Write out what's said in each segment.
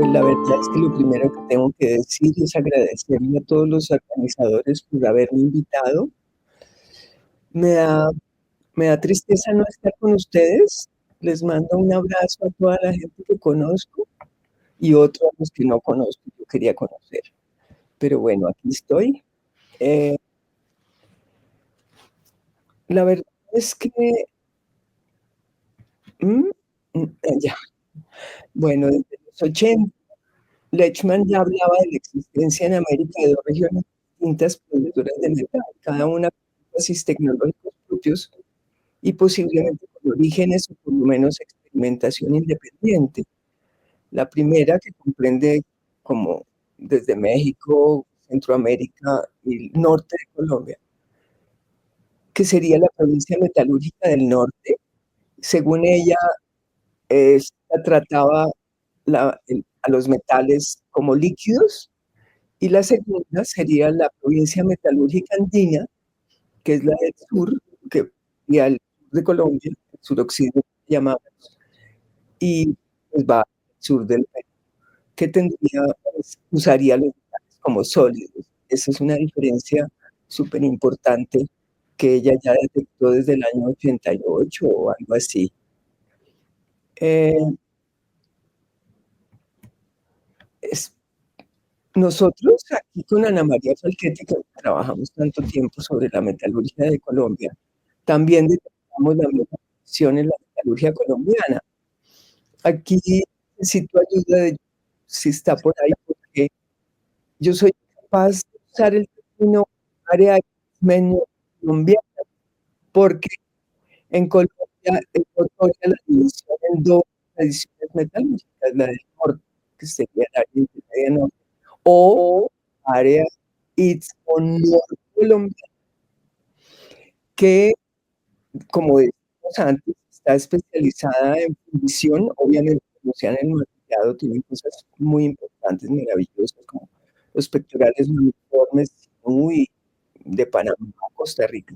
Pues la verdad es que lo primero que tengo que decir es agradecerle a todos los organizadores por haberme invitado. Me da, me da tristeza no estar con ustedes. Les mando un abrazo a toda la gente que conozco y otros a los que no conozco, yo quería conocer. Pero bueno, aquí estoy. Eh, la verdad es que, mm, ya, bueno, desde los 80, Lechman ya hablaba de la existencia en América de dos regiones distintas producedoras de metal, cada una con énfasis tecnológicos propios y posiblemente con orígenes o por lo menos experimentación independiente. La primera, que comprende como desde México, Centroamérica y el norte de Colombia, que sería la provincia metalúrgica del norte. Según ella, esta trataba a los metales como líquidos, y la segunda sería la provincia metalúrgica andina, que es la del sur, que y al sur de Colombia, el suroccidente llamamos, y pues va al sur del Perú, que tendría, pues, usaría los metales como sólidos. Esa es una diferencia súper importante que ella ya detectó desde el año 88 o algo así. Eh, es, Nosotros aquí con Ana María Falquetti, que trabajamos tanto tiempo sobre la metalurgia de Colombia, también detectamos la misma posición en la metalurgia colombiana. Aquí necesito ayuda de si está por ahí, porque yo soy capaz de usar el término área ismeño colombiana, porque en Colombia es notoria la división en dos tradiciones metalúrgicas, la del norte, que sería el área intermedia norte, o área istmo norte colombiana, que, como decíamos antes, está especializada en fundición. Obviamente, como se han enmarcado, tienen cosas muy importantes, maravillosas, como los pectorales uniformes muy de Panamá, Costa Rica,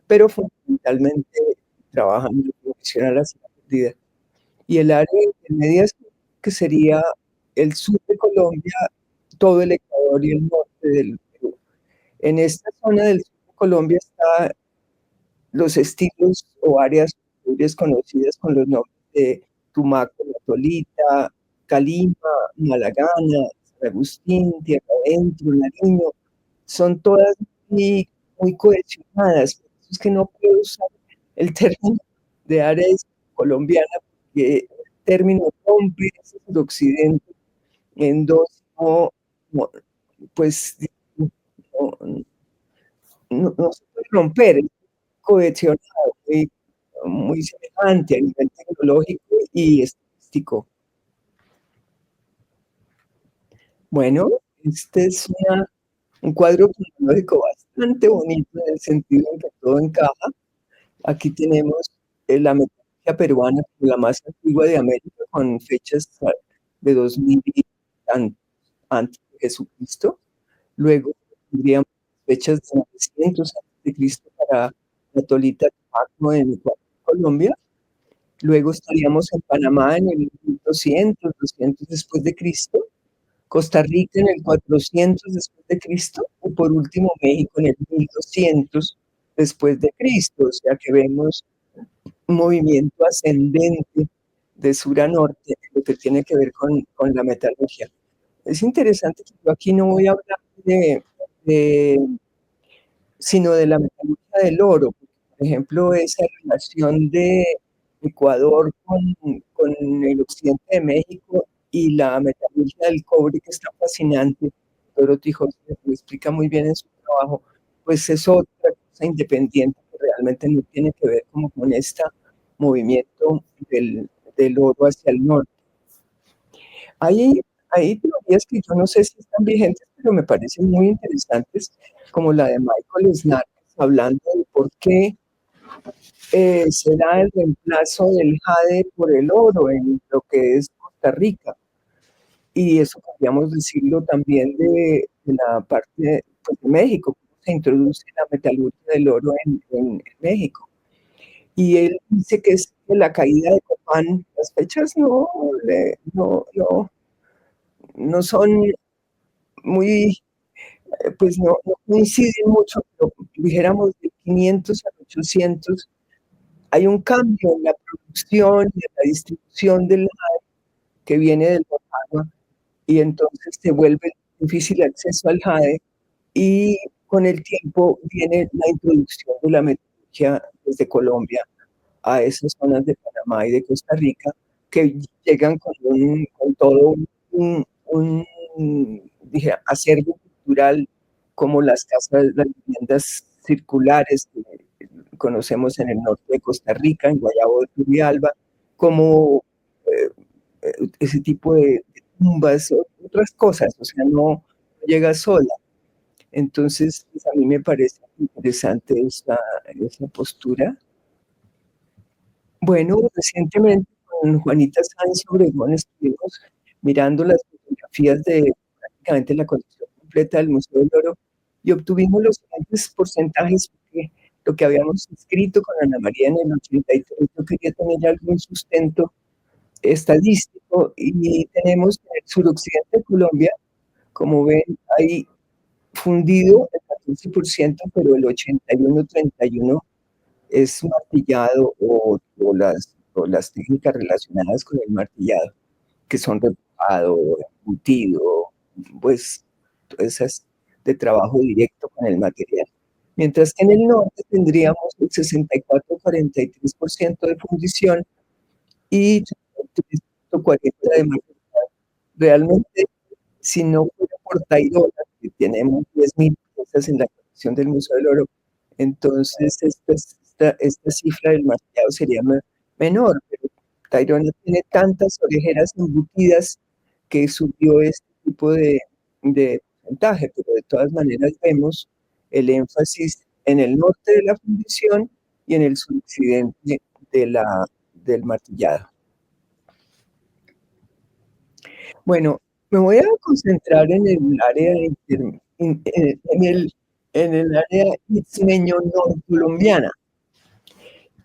pero fundamentalmente trabajan en fundición a la cera fundida. Y el área intermedia, que sería el sur de Colombia, todo el Ecuador y el norte del Perú. En esta zona del sur de Colombia están los estilos o áreas conocidas con los nombres de Tumaco, La Tolita, Calima, Malagana, San Agustín, Tierra Adentro, Nariño. Son todas muy cohesionadas. Por eso es que no puedo usar el término de área colombiana, porque el término rompe ese occidente en dos, no, pues no, no se puede romper, es cohesionado, muy semejante a nivel tecnológico y estadístico. Bueno, este es un cuadro cronológico bastante bonito en el sentido en que todo encaja. Aquí tenemos la metalurgia peruana como la más antigua de América, con fechas de 2000 antes de Jesucristo. Luego tendríamos fechas de 900 antes de Cristo para la Tolita Tumaco en Colombia. Luego estaríamos en Panamá en el 200 después de Cristo, Costa Rica en el 400 después de Cristo, y por último México en el 1200 después de Cristo. O sea que vemos un movimiento ascendente de sur a norte, lo que tiene que ver con la metalurgia. Es interesante que yo aquí no voy a hablar de sino de la metalurgia del oro. Por ejemplo, esa relación de Ecuador con el occidente de México y la metalurgia del cobre, que está fascinante. Pedro Tijosi lo explica muy bien en su trabajo, pues es otra cosa independiente que realmente no tiene que ver como con este movimiento del oro hacia el norte. Hay, hay teorías que yo no sé si están vigentes, pero me parecen muy interesantes, como la de Michael Snark, hablando de por qué se da el reemplazo del jade por el oro en lo que es Costa Rica. Y eso podríamos decirlo también de la parte, pues, de México, cómo se introduce la metalurgia del oro en México. Y él dice que es la caída de Copán. Las fechas no, no son muy, pues no coinciden mucho, pero dijéramos de 500 a 800 hay un cambio en la producción y en la distribución del jade que viene del Motagua y entonces se vuelve difícil el acceso al jade y con el tiempo viene la introducción de la metalurgia desde Colombia a esas zonas de Panamá y de Costa Rica que llegan con todo dije, acervo cultural como las casas, las viviendas circulares que conocemos en el norte de Costa Rica, en Guayabo de Turrialba, como eh, ese tipo de tumbas, otras cosas, o sea, no llega sola. Entonces, pues a mí me parece interesante esa postura. Bueno, recientemente con Juanita Sáenz Obregón estuvimos mirando las fotografías de prácticamente la colección completa del Museo del Oro y obtuvimos los siguientes porcentajes porque lo que habíamos escrito con Ana María en el 83, yo quería tener algún sustento estadístico y tenemos en el suroccidente de Colombia, como ven, hay fundido el 14%, pero el 81-31 es martillado o las técnicas relacionadas con el martillado, que son repujado, embutido, pues esas de trabajo directo con el material. Mientras que en el norte tendríamos el 64-43% de fundición y 340 de material. Realmente, si no fuera por Tayrona, que tenemos 10.000 piezas en la colección del Museo del Oro, entonces esta cifra del marcado sería menor, pero Tayrona tiene tantas orejeras embutidas que subió este tipo de porcentaje, pero de todas maneras vemos el énfasis en el norte de la fundición y en el suroccidente del martillado. Bueno, me voy a concentrar en el área en el área istmeño norcolombiana.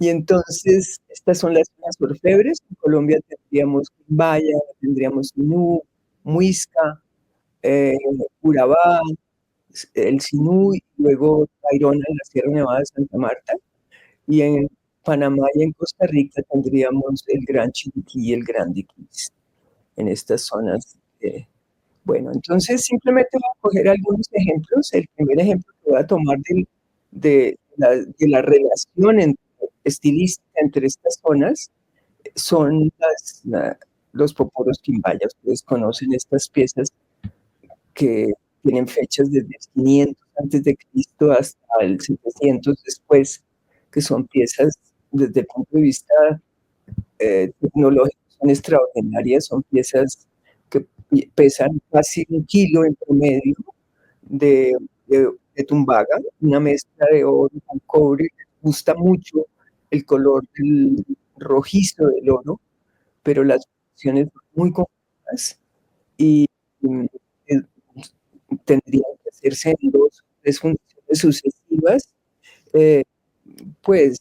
Y entonces, estas son las zonas orfebres. En Colombia tendríamos Quimbaya, tendríamos Sinú, Muisca, eh, Urabá, el Sinú, y luego Tayrona en la Sierra Nevada de Santa Marta. Y en Panamá y en Costa Rica tendríamos el Gran Chiriquí y el Gran Diquís, en estas zonas. Bueno, entonces simplemente voy a coger algunos ejemplos. El primer ejemplo que voy a tomar de la relación estilística entre estas zonas son los poporos quimbayas. Ustedes conocen estas piezas que tienen fechas desde el 500 antes de Cristo hasta el 700 después, que son piezas desde el punto de vista tecnológico, son extraordinarias, son piezas que pesan casi 1 kilo en promedio de, de tumbaga, una mezcla de oro con cobre. Les gusta mucho el color del rojizo del oro, pero las funciones son muy complejas y eh, tendrían que hacerse en 2 o 3 funciones sucesivas, eh, pues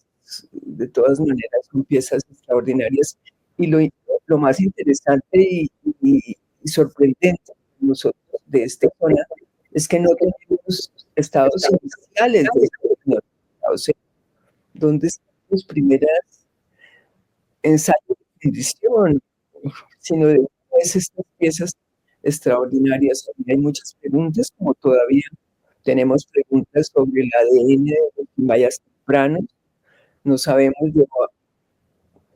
de todas maneras son piezas extraordinarias y lo más interesante y sorprendente nosotros de esta zona es que no tenemos estados iniciales de esta tecnología, o sea, donde están los primeros ensayos de fundición, sino de todas estas piezas extraordinarias. Y hay muchas preguntas, como todavía tenemos preguntas sobre el ADN de los mayas tempranos. No sabemos, yo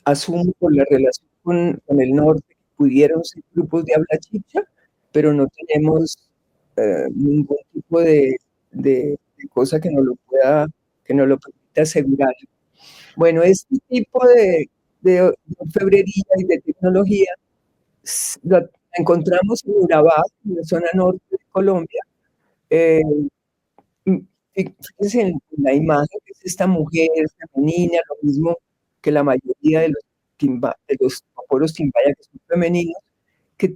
asumo por la relación con el norte que pudieron ser grupos de habla chicha, pero no tenemos ningún tipo de cosa que nos lo permita asegurar. Bueno, este tipo de orfebrería y de tecnología la encontramos en Urabá, en la zona norte de Colombia. Eh, Fíjense en la imagen, que es esta mujer femenina, lo mismo que la mayoría de los poporos timbaya, que son femeninos, que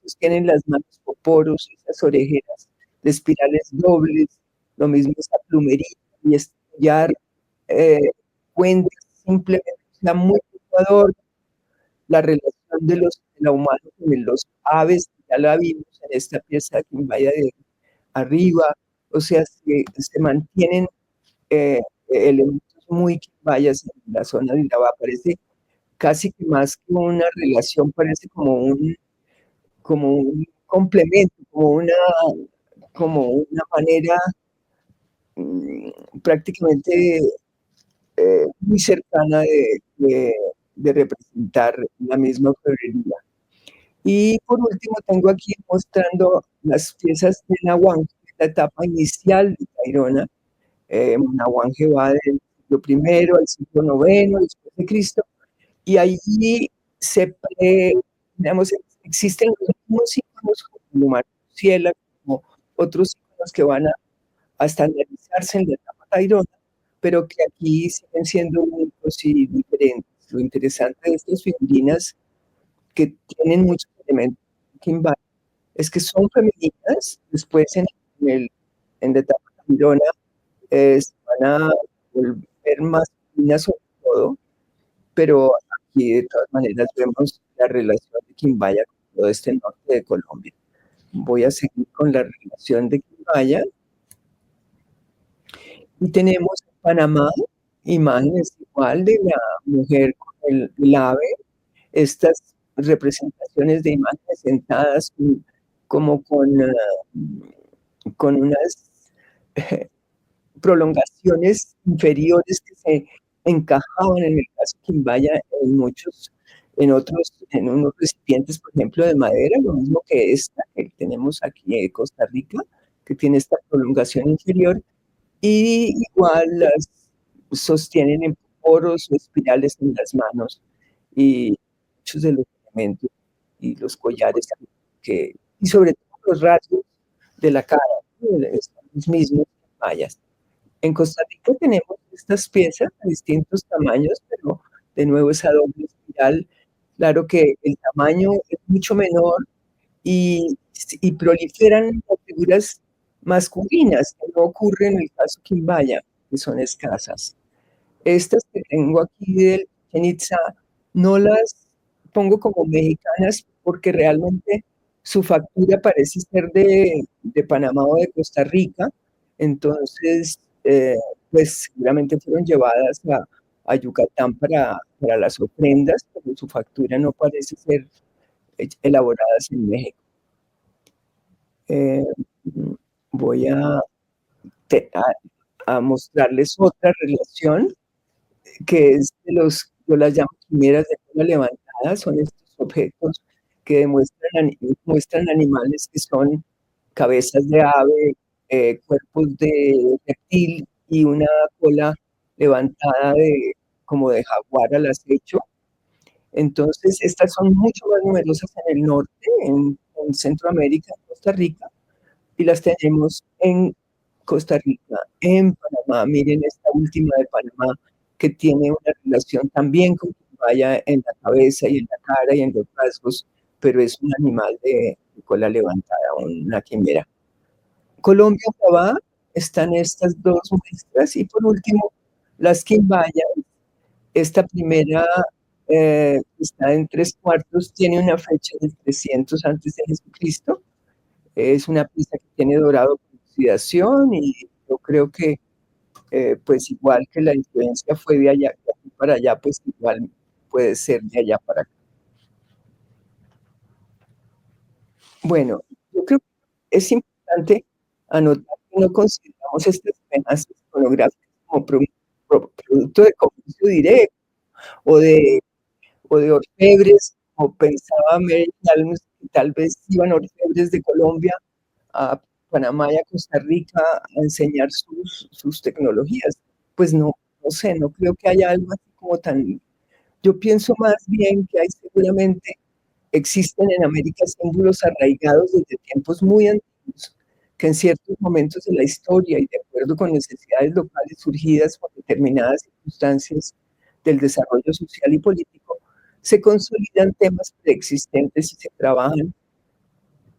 sostienen las manos poporos, esas orejeras de espirales dobles, lo mismo esa plumería y estallar puentes, simplemente, o sea, muy ecuador, la relación de la humana con los aves ya la vimos en esta pieza de Quimbaya de arriba, o sea, se mantienen eh, elementos muy quimbayas en la zona de Urabá. Parece casi que más que una relación, parece como un complemento, como una manera prácticamente muy cercana de representar la misma orfebrería. Y por último, tengo aquí mostrando las piezas de Nahuanque, la etapa inicial de Tayrona. Nahuanque va del siglo I al siglo IX después de Cristo, y allí digamos, existen los mismos iconos como Marciela, como otros iconos que van a estandarizarse en la etapa Tayrona, pero que aquí siguen siendo únicos y diferentes. Lo interesante de estas figurinas, que tienen muchos elementos Kimball, es que son femeninas, después en la etapa Tayrona se van a volver masculinas sobre todo, pero aquí de todas maneras vemos la relación de Quimbaya con todo este norte de Colombia. Voy a seguir con la relación de Quimbaya. Y tenemos en Panamá imágenes igual de la mujer con el ave, estas representaciones de imágenes sentadas como con unas prolongaciones inferiores que se encajaban en el caso Quimbaya en unos recipientes, por ejemplo, de madera, lo mismo que esta que tenemos aquí en Costa Rica, que tiene esta prolongación inferior, y igual las sostienen en poros o espirales en las manos, y muchos de los elementos y los collares y sobre todo los rasgos de la cara, ¿no? Son los mismos mayas. En Costa Rica tenemos estas piezas de distintos tamaños, pero de nuevo esa doble espiral. Claro que el tamaño es mucho menor y, y proliferan las figuras masculinas, que no ocurre en el caso Quimbaya, que son escasas. Estas que tengo aquí del Chichén Itzá no las pongo como mexicanas porque realmente su factura parece ser de Panamá o de Costa Rica, entonces pues seguramente fueron llevadas a Yucatán para las ofrendas, pero su factura no parece ser elaboradas en México. Eh, Voy a mostrarles otra relación que es yo las llamo quimeras de cola levantada, son estos objetos que muestran animales que son cabezas de ave, cuerpos de reptil y una cola levantada como de jaguar al acecho. Entonces, estas son mucho más numerosas en el norte, en Centroamérica, en Costa Rica, y las tenemos en Costa Rica, en Panamá. Miren esta última de Panamá, que tiene una relación también con que vaya en la cabeza y en la cara y en los rasgos, pero es un animal de cola levantada, una quimera. Colombia, Urabá, están estas dos muestras, y por último, las quimbayas. Esta primera está en 3/4, tiene una fecha de 300 antes de Jesucristo. Es una pieza que tiene dorado con oxidación, y yo creo que pues igual que la influencia fue de allá de aquí para allá, pues igual puede ser de allá para acá. Bueno, yo creo que es importante anotar que no consideramos estas semejanzas iconográficas como producto de comercio directo o de orfebres, como pensaba Mary Helms, que tal vez iban orfebres de Colombia a Panamá y a Costa Rica a enseñar sus tecnologías. Pues no, no sé, no creo que haya algo así como tan... Yo pienso más bien que hay seguramente, existen en América símbolos arraigados desde tiempos muy antiguos, que en ciertos momentos de la historia y de acuerdo con necesidades locales surgidas por determinadas circunstancias del desarrollo social y político, se consolidan temas preexistentes y se trabajan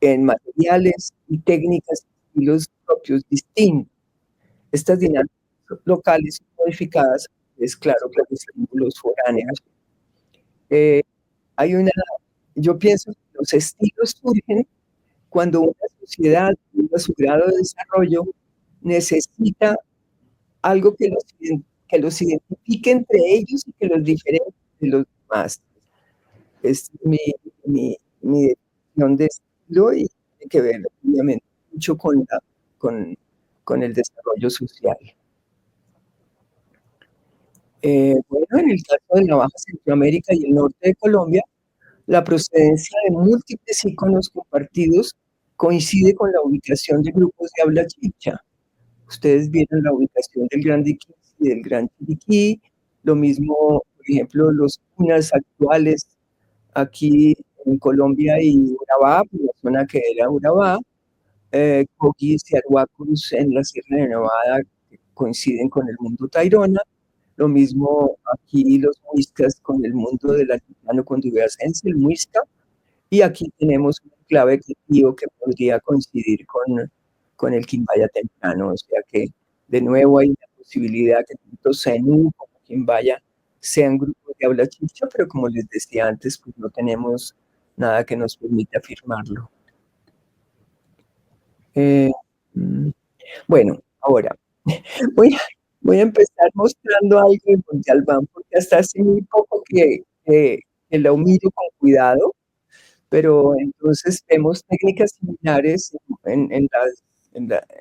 en materiales y técnicas y estilos propios distintos. Estas dinámicas locales modificadas, es claro que los símbolos foráneos. Eh, hay una, yo pienso que los estilos surgen Cuando una sociedad, debido a su grado de desarrollo, necesita algo que los identifique entre ellos y que los diferencie de los demás. Es mi definición de estilo y tiene que ver, obviamente, mucho con con el desarrollo social. Bueno, en el caso de la Baja Centroamérica y el norte de Colombia, la procedencia de múltiples íconos compartidos coincide con la ubicación de grupos de habla chicha. Ustedes vieron la ubicación del Gran Diquís y del Gran Chiriquí, lo mismo, por ejemplo, los cunas actuales aquí en Colombia y Urabá, pues la zona que era Urabá, Coquis y Arhuacos en la Sierra de Nevada que coinciden con el mundo Tairona, lo mismo aquí los muiscas con el mundo del altiplano cundiboyacense, el muisca, y aquí tenemos un enclave creativo que podría coincidir con el Quimbaya temprano, o sea que de nuevo hay una posibilidad que tanto Zenú como Quimbaya sean grupos de habla chicha, pero como les decía antes, pues no tenemos nada que nos permita afirmarlo. Eh, mm, bueno, ahora voy a, voy a empezar mostrando algo de Monte Albán, porque hasta hace muy poco que lo miro con cuidado, pero entonces vemos técnicas similares en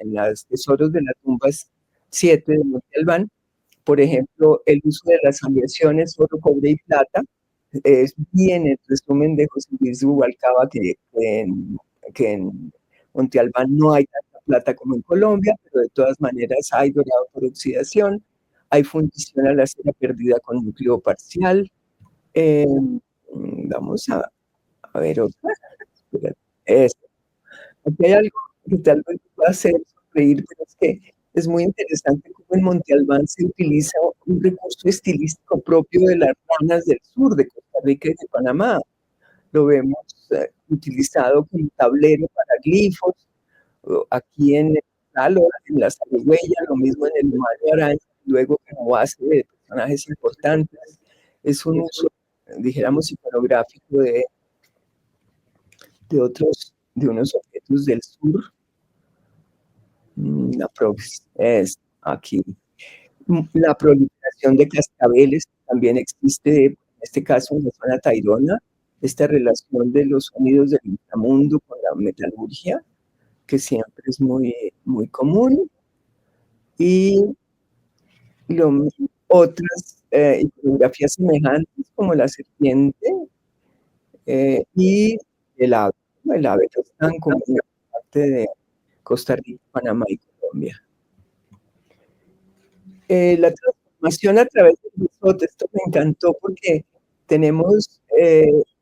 las tesoros de las tumbas 7 de Monte Albán. Por ejemplo, el uso de las aleaciones oro, cobre y plata. Es bien el resumen de José Luis Rubalcaba que en Monte Albán no hay tanta plata como en Colombia, pero de todas maneras hay dorado por oxidación, hay fundición a la cera perdida con núcleo parcial. Eh, vamos a ver otra. Eso. Aquí hay algo que tal vez pueda hacer sonreír, pero es que es muy interesante cómo en Monte Albán se utiliza un recurso estilístico propio de las ranas del sur de Costa Rica y de Panamá. Lo vemos utilizado como tablero para glifos, aquí en el Talo, en la zarigüeya, lo mismo en el Mario Araña, luego como base de personajes importantes. Es un uso, dijéramos, iconográfico de unos objetos del sur. La es aquí. La proliferación de cascabeles también existe, en este caso en la zona tairona, esta relación de los sonidos del inframundo con la metalurgia, que siempre es muy común, y otras iconografías semejantes como la serpiente y el ave. El ave que es tan común en parte de Costa Rica, Panamá y Colombia. La transformación a través del isot, esto me encantó porque tenemos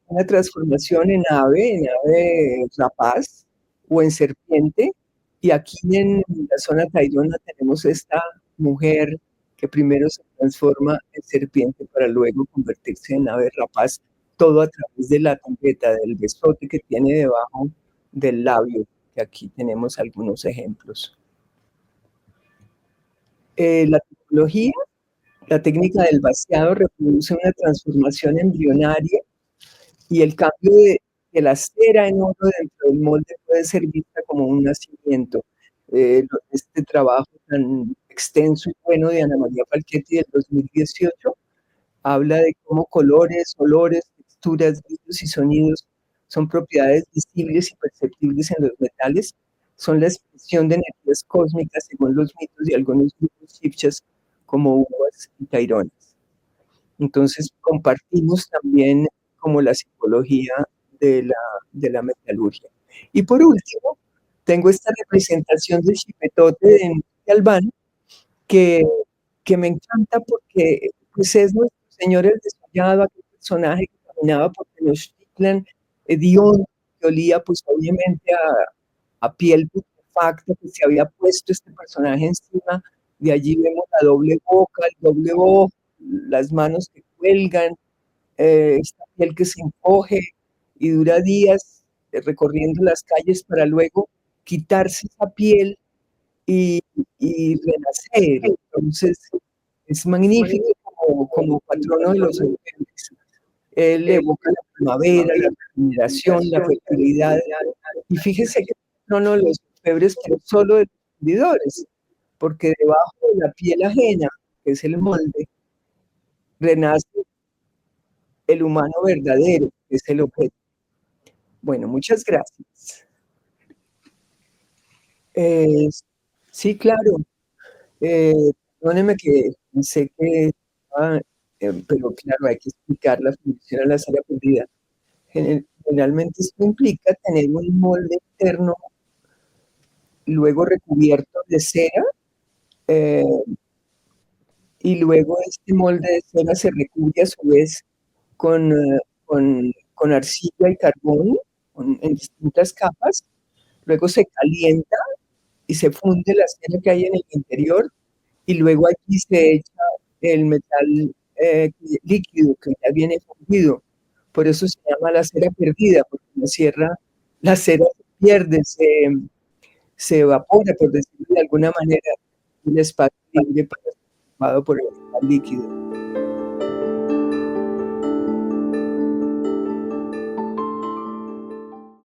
una transformación en ave rapaz o en serpiente, y aquí en la zona tairona tenemos esta mujer que primero se transforma en serpiente para luego convertirse en ave rapaz, todo a través de la trompeta, del besote que tiene debajo del labio, que aquí tenemos algunos ejemplos. La tipología, la técnica del vaciado reproduce una transformación embrionaria y el cambio de la cera en oro dentro del molde puede ser vista como un nacimiento. Este trabajo tan extenso y bueno de Ana María Falchetti del 2018 habla de cómo colores, olores, texturas, brillos y sonidos son propiedades visibles y perceptibles en los metales, son la expresión de energías cósmicas según los mitos de algunos grupos chipchas como uvas y tairones. Entonces compartimos también como la psicología de la metalurgia. Y por último, tengo esta representación del chipetote de Enrique Albán, que, que me encanta porque pues, es nuestro señor el desollado, aquel personaje que caminaba por Tenochtitlan, hediondo, que olía pues obviamente a piel putrefacta que se había puesto este personaje encima. De allí vemos la doble boca, el doble ojo, las manos que cuelgan, esta piel que se encoge y dura días recorriendo las calles para luego quitarse esa piel y, y renacer. Entonces, es magnífico como patrono de los rebeldes. Él evoca la primavera, la regeneración, la fertilidad. Y fíjese que no son los orfebres, pero solo de los fundidores, porque debajo de la piel ajena, que es el molde, renace el humano verdadero, que es el objeto. Bueno, muchas gracias. Eh, sí, claro. Eh, Perdóneme que pensé que, ah, pero claro, hay que explicar la función de la cera perdida. Generalmente esto implica tener un molde interno, luego recubierto de cera, eh, y luego este molde de cera se recubre a su vez con arcilla y carbón en distintas capas, luego se calienta y se funde la cera que hay en el interior y luego aquí se echa el metal líquido que ya viene fundido. Por eso se llama la cera perdida, porque la cera se pierde, se evapora, por decirlo de alguna manera, el espacio libre para ser ocupado por el metal líquido.